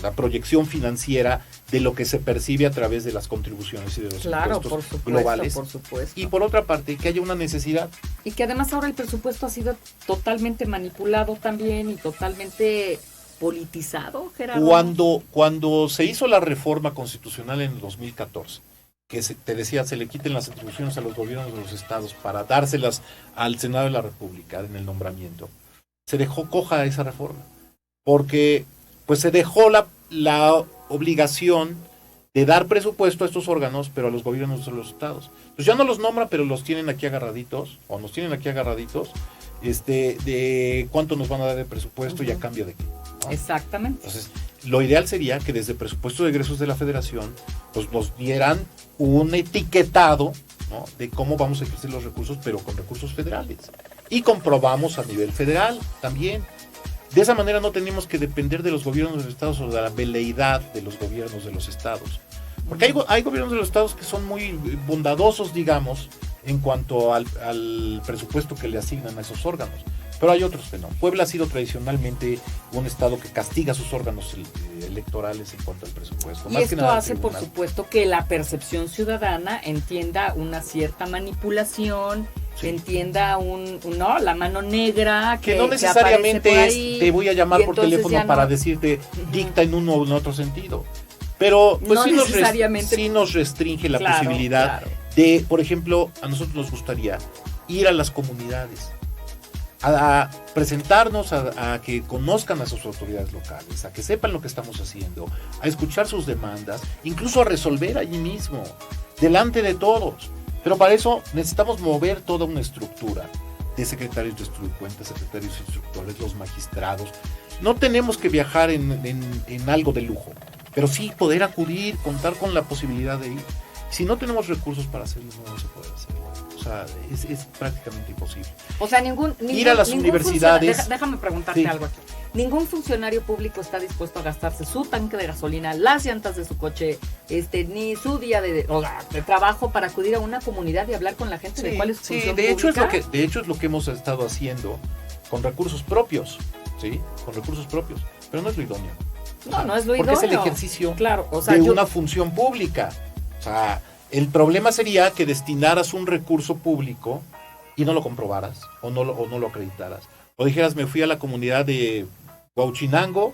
Speaker 3: la proyección financiera de lo que se percibe a través de las contribuciones y de los impuestos globales.
Speaker 2: Por supuesto.
Speaker 3: Y por otra parte, que haya una necesidad.
Speaker 2: Y que además ahora el presupuesto ha sido totalmente manipulado también y totalmente politizado, Gerardo.
Speaker 3: Cuando se hizo la reforma constitucional en el 2014, que te decía, se le quiten las atribuciones a los gobiernos de los estados para dárselas al Senado de la República en el nombramiento, se dejó coja esa reforma, porque pues se dejó la obligación de dar presupuesto a estos órganos, pero a los gobiernos de los estados. Pues ya no los nombra, pero los tienen aquí agarraditos, o nos tienen aquí agarraditos, de cuánto nos van a dar de presupuesto y a cambio de qué, ¿no?
Speaker 2: Exactamente.
Speaker 3: Entonces, lo ideal sería que desde el presupuesto de egresos de la Federación, pues nos dieran un etiquetado, ¿no?, de cómo vamos a ejercer los recursos, pero con recursos federales. Y comprobamos a nivel federal también. De esa manera no tenemos que depender de los gobiernos de los estados o de la veleidad de los gobiernos de los estados. Porque hay gobiernos de los estados que son muy bondadosos, digamos, en cuanto al presupuesto que le asignan a esos órganos. Pero hay otros que no. Puebla ha sido tradicionalmente un estado que castiga sus órganos electorales en cuanto al presupuesto.
Speaker 2: Y esto hace, por supuesto, que la percepción ciudadana entienda una cierta manipulación, entienda la mano negra que no necesariamente
Speaker 3: ahí, te voy a llamar por teléfono para decirte dicta en uno o en otro sentido. Pero pues sí nos restringe la posibilidad de, por ejemplo, a nosotros nos gustaría ir a las comunidades, a presentarnos, a que conozcan a sus autoridades locales, a que sepan lo que estamos haciendo, a escuchar sus demandas, incluso a resolver allí mismo, delante de todos. Pero para eso necesitamos mover toda una estructura de secretarios de cuentas, secretarios instructores, los magistrados. No tenemos que viajar en algo de lujo, pero sí poder acudir, contar con la posibilidad de ir. Si no tenemos recursos para hacerlo, no se puede hacer. O sea, es prácticamente imposible.
Speaker 2: O sea,
Speaker 3: ir a las universidades.
Speaker 2: Déjame preguntarte algo aquí. Ningún funcionario público está dispuesto a gastarse su tanque de gasolina, las llantas de su coche, ni su día de trabajo para acudir a una comunidad y hablar con la gente de cuál es su función pública.
Speaker 3: De hecho es lo que hemos estado haciendo con recursos propios, ¿sí? Con recursos propios, pero no es lo idóneo.
Speaker 2: No es lo idóneo.
Speaker 3: Porque es el ejercicio de una función pública. O sea, el problema sería que destinaras un recurso público y no lo comprobaras o no lo acreditaras. O dijeras, me fui a la comunidad de Huauchinango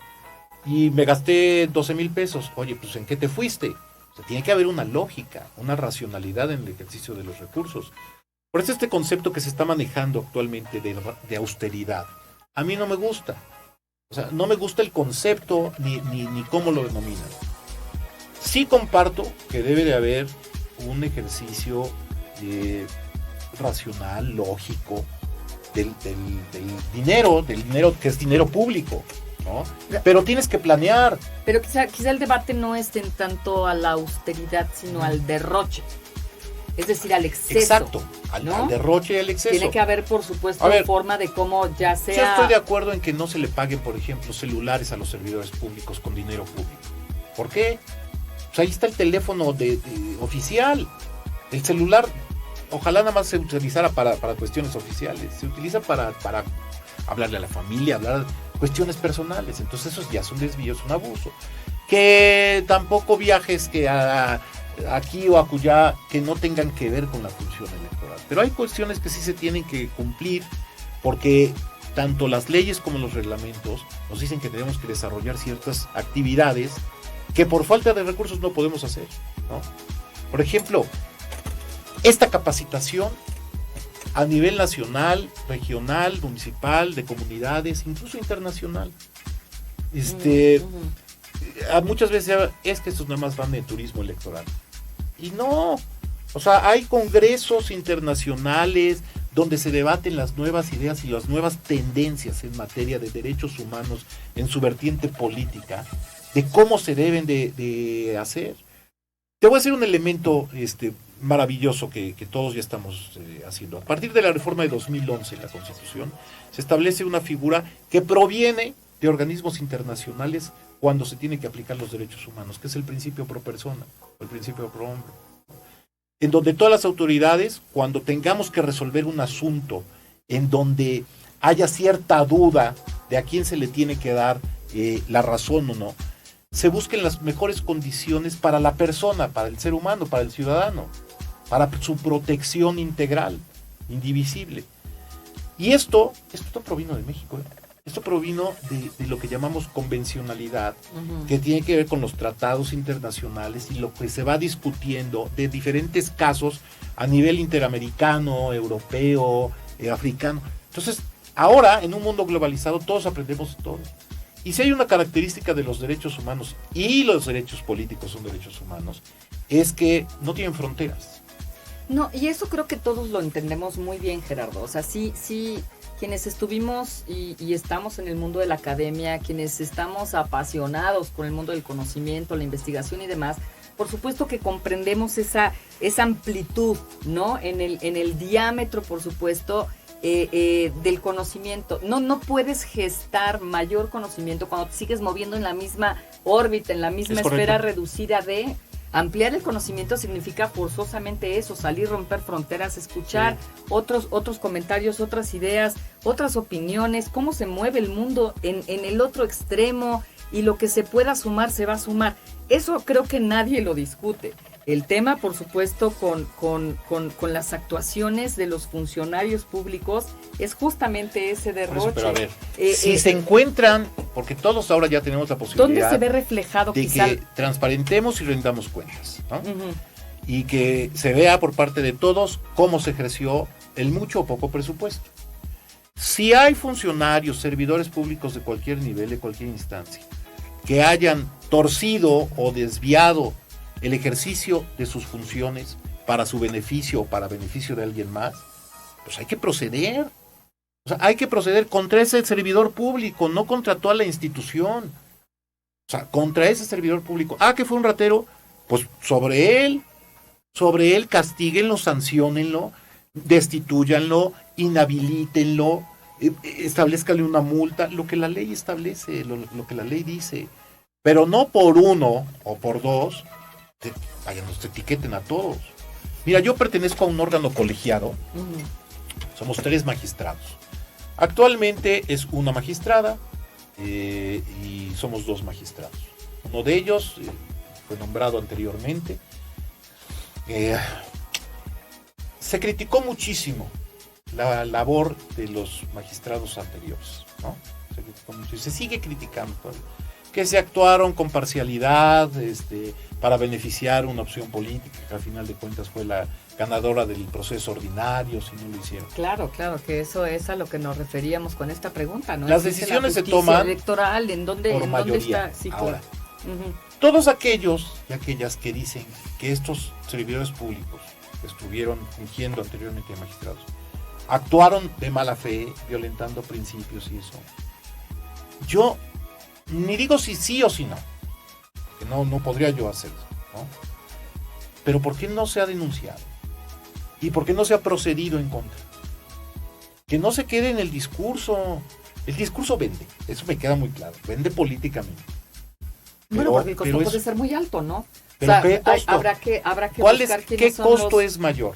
Speaker 3: y me gasté 12,000 pesos. Oye, pues ¿en qué te fuiste? O sea, tiene que haber una lógica, una racionalidad en el ejercicio de los recursos. Por eso este concepto que se está manejando actualmente de austeridad, a mí no me gusta. O sea, no me gusta el concepto ni cómo lo denominan. Sí comparto que debe de haber un ejercicio racional, lógico, del dinero que es dinero público, ¿no? Pero tienes que planear.
Speaker 2: Pero quizá el debate no es en tanto a la austeridad, sino al derroche. Es decir, al exceso.
Speaker 3: Exacto, al derroche y al exceso.
Speaker 2: Tiene que haber, por supuesto, forma de cómo ya sea...
Speaker 3: Yo estoy de acuerdo en que no se le paguen, por ejemplo, celulares a los servidores públicos con dinero público. ¿Por qué? Pues ahí está el teléfono oficial. El celular, ojalá nada más se utilizara para cuestiones oficiales. Se utiliza para hablarle a la familia, hablar cuestiones personales. Entonces esos ya son desvíos, un abuso. Que tampoco viajes que aquí o acullá que no tengan que ver con la función electoral. Pero hay cuestiones que sí se tienen que cumplir porque tanto las leyes como los reglamentos nos dicen que tenemos que desarrollar ciertas actividades que por falta de recursos no podemos hacer, ¿no? Por ejemplo, esta capacitación a nivel nacional, regional, municipal, de comunidades, incluso internacional. Muchas veces es que estos nada más van de turismo electoral. Y no, o sea, hay congresos internacionales donde se debaten las nuevas ideas y las nuevas tendencias en materia de derechos humanos en su vertiente política, de cómo se deben de hacer. Te voy a decir un elemento maravilloso que todos ya estamos haciendo. A partir de la reforma de 2011 en la Constitución, se establece una figura que proviene de organismos internacionales cuando se tiene que aplicar los derechos humanos, que es el principio pro persona, o el principio pro hombre. En donde todas las autoridades, cuando tengamos que resolver un asunto en donde haya cierta duda de a quién se le tiene que dar la razón o no, se busquen las mejores condiciones para la persona, para el ser humano, para el ciudadano, para su protección integral, indivisible. Y esto no provino de México, Esto provino de lo que llamamos convencionalidad, que tiene que ver con los tratados internacionales y lo que se va discutiendo de diferentes casos a nivel interamericano, europeo, africano. Entonces, ahora, en un mundo globalizado, todos aprendemos todo. Y si hay una característica de los derechos humanos, y los derechos políticos son derechos humanos, es que no tienen fronteras.
Speaker 2: No, y eso creo que todos lo entendemos muy bien, Gerardo. O sea, sí, quienes estuvimos y estamos en el mundo de la academia, quienes estamos apasionados por el mundo del conocimiento, la investigación y demás, por supuesto que comprendemos esa amplitud, ¿no? En el diámetro, por supuesto, del conocimiento. No puedes gestar mayor conocimiento cuando te sigues moviendo en la misma órbita, en la misma esfera reducida de... Ampliar el conocimiento significa forzosamente eso, salir, romper fronteras, escuchar otros comentarios, otras ideas, otras opiniones, cómo se mueve el mundo en el otro extremo, y lo que se pueda sumar se va a sumar. Eso creo que nadie lo discute. El tema, por supuesto, con las actuaciones de los funcionarios públicos es justamente ese derroche.
Speaker 3: Pero a ver, si se encuentran, porque todos ahora ya tenemos la posibilidad...
Speaker 2: ¿Dónde se ve reflejado
Speaker 3: de
Speaker 2: quizá?
Speaker 3: Que transparentemos y rendamos cuentas, ¿no? Y que se vea por parte de todos cómo se ejerció el mucho o poco presupuesto. Si hay funcionarios, servidores públicos de cualquier nivel, de cualquier instancia, que hayan torcido o desviado el ejercicio de sus funciones para su beneficio o para beneficio de alguien más, pues hay que proceder. O sea, hay que proceder contra ese servidor público, no contra toda la institución. O sea, contra ese servidor público. Que fue un ratero, pues sobre él castíguenlo, sanciónenlo, destituyanlo, inhabilítenlo, establezcanle una multa, lo que la ley establece, lo que la ley dice. Pero no por uno o por dos, nos etiqueten a todos. Mira, yo pertenezco a un órgano colegiado, somos 3 magistrados. Actualmente es una magistrada y somos 2 magistrados. Uno de ellos fue nombrado anteriormente. Se criticó muchísimo la labor de los magistrados anteriores, ¿no? Se criticó mucho y se sigue criticando todavía. Que se actuaron con parcialidad para beneficiar una opción política, que al final de cuentas fue la ganadora del proceso ordinario, si no lo hicieron.
Speaker 2: Claro, que eso es a lo que nos referíamos con esta pregunta, ¿no?
Speaker 3: Las decisiones se toman
Speaker 2: electoral, ¿en dónde está? Sí,
Speaker 3: ahora, todos aquellos y aquellas que dicen que estos servidores públicos que estuvieron fungiendo anteriormente de magistrados actuaron de mala fe, violentando principios y eso, yo ni digo si sí o si no, que no podría yo hacerlo, ¿no? Pero ¿por qué no se ha denunciado? ¿Y por qué no se ha procedido en contra? Que no se quede en el discurso. El discurso vende, eso me queda muy claro, vende políticamente.
Speaker 2: Bueno, porque el costo puede ser muy alto, ¿no?
Speaker 3: Pero ¿qué costo?
Speaker 2: Habrá que buscar
Speaker 3: ¿qué costo es mayor?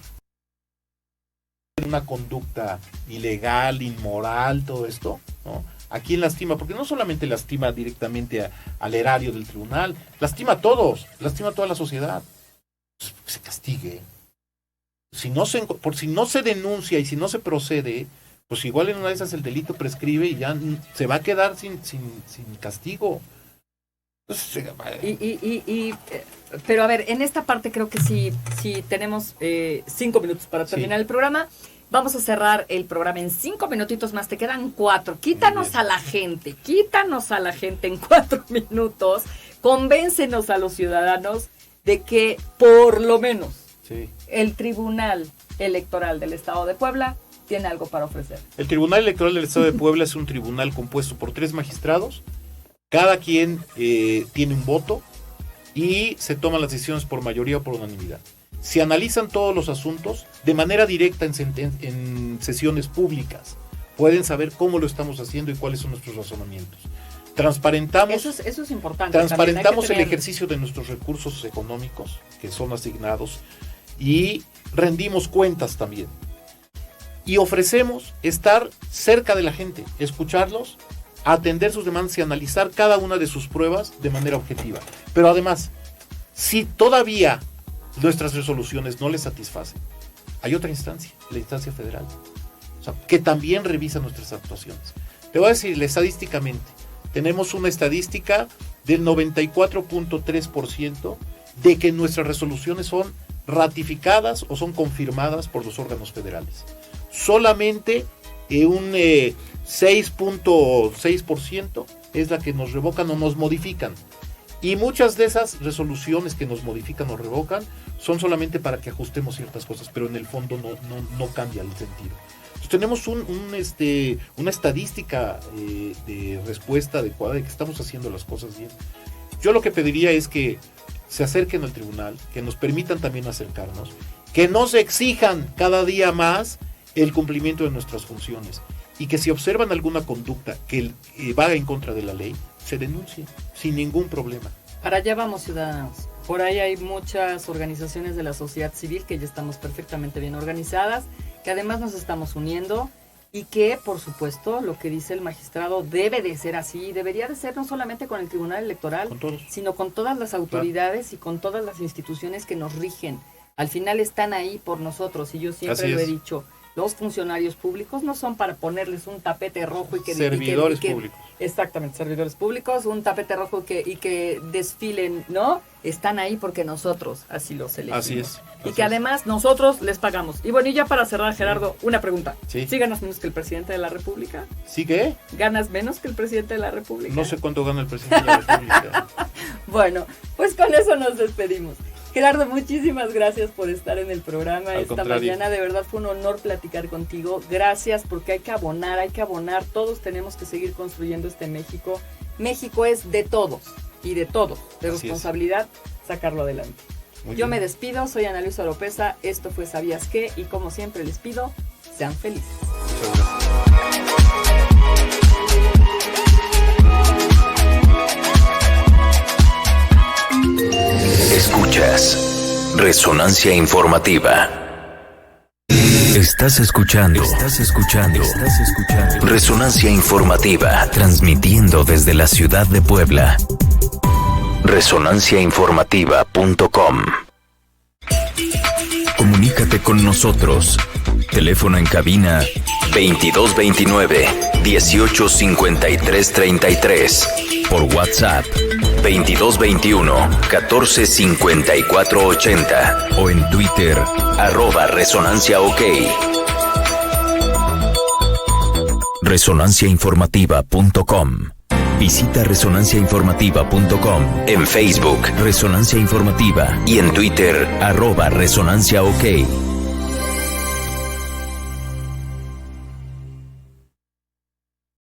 Speaker 3: Una conducta ilegal, inmoral, todo esto, ¿no? ¿A quién lastima? Porque no solamente lastima directamente al erario del tribunal, lastima a todos, lastima a toda la sociedad. Pues, que se castigue. Si no se denuncia y si no se procede, pues igual en una de esas el delito prescribe y ya se va a quedar sin castigo. Entonces,
Speaker 2: pero a ver, en esta parte creo que sí tenemos 5 minutos para terminar el programa. Vamos a cerrar el programa en 5 minutitos más, te quedan 4. Quítanos a la gente en 4 minutos. Convéncenos a los ciudadanos de que por lo menos el Tribunal Electoral del Estado de Puebla tiene algo para ofrecer.
Speaker 3: El Tribunal Electoral del Estado de Puebla es un tribunal compuesto por 3 magistrados. Cada quien tiene un voto y se toman las decisiones por mayoría o por unanimidad. Se analizan todos los asuntos de manera directa en sesiones públicas. Pueden saber cómo lo estamos haciendo y cuáles son nuestros razonamientos. Transparentamos,
Speaker 2: eso es importante.
Speaker 3: Transparentamos el ejercicio de nuestros recursos económicos que son asignados y rendimos cuentas también. Y ofrecemos estar cerca de la gente, escucharlos atender sus demandas y analizar cada una de sus pruebas de manera objetiva. Pero además, si todavía nuestras resoluciones no les satisfacen, hay otra instancia, la instancia federal, o sea, que también revisa nuestras actuaciones. Te voy a decir, estadísticamente, tenemos una estadística del 94.3% de que nuestras resoluciones son ratificadas o son confirmadas por los órganos federales. Solamente un 6.6% es la que nos revocan o nos modifican. Y muchas de esas resoluciones que nos modifican o revocan son solamente para que ajustemos ciertas cosas, pero en el fondo no cambia el sentido. Entonces tenemos una estadística de respuesta adecuada, de que estamos haciendo las cosas bien. Yo lo que pediría es que se acerquen al tribunal, que nos permitan también acercarnos, que nos exijan cada día más el cumplimiento de nuestras funciones y que si observan alguna conducta que va en contra de la ley, se denuncie sin ningún problema.
Speaker 2: Para allá vamos, ciudadanos. Por ahí hay muchas organizaciones de la sociedad civil que ya estamos perfectamente bien organizadas, que además nos estamos uniendo y que, por supuesto, lo que dice el magistrado debe de ser así, debería de ser no solamente con el Tribunal Electoral, sino con todas las autoridades y con todas las instituciones que nos rigen. Al final están ahí por nosotros y yo siempre lo he dicho. Los funcionarios públicos no son para ponerles un tapete rojo y que...
Speaker 3: Servidores públicos.
Speaker 2: Exactamente, servidores públicos, un tapete rojo y que desfilen, ¿no? Están ahí porque nosotros así los elegimos.
Speaker 3: Así es.
Speaker 2: Y que además nosotros les pagamos. Y bueno, y ya para cerrar, Gerardo, una pregunta. ¿Sí ganas menos que el presidente de la República?
Speaker 3: ¿Sí qué?
Speaker 2: ¿Ganas menos que el presidente de la República?
Speaker 3: No sé cuánto gana el presidente de la República.
Speaker 2: Bueno, pues con eso nos despedimos. Gerardo, muchísimas gracias por estar en el programa esta mañana. De verdad fue un honor platicar contigo. Gracias, porque hay que abonar. Todos tenemos que seguir construyendo este México. México es de todos y de todos. De responsabilidad sacarlo adelante. Yo me despido, soy Ana Luisa Oropesa. Esto fue ¿Sabías qué? Y como siempre les pido, sean felices.
Speaker 1: Escuchas Resonancia Informativa. Estás escuchando Resonancia Informativa, transmitiendo desde la ciudad de Puebla. Resonanciainformativa.com. Comunícate con nosotros. Teléfono en cabina 2229-185333. Por WhatsApp 2221-145480. O en Twitter @ResonanciaOK. Resonanciainformativa.com. Visita resonanciainformativa.com. En Facebook, Resonancia Informativa. Y en Twitter, @ResonanciaOK.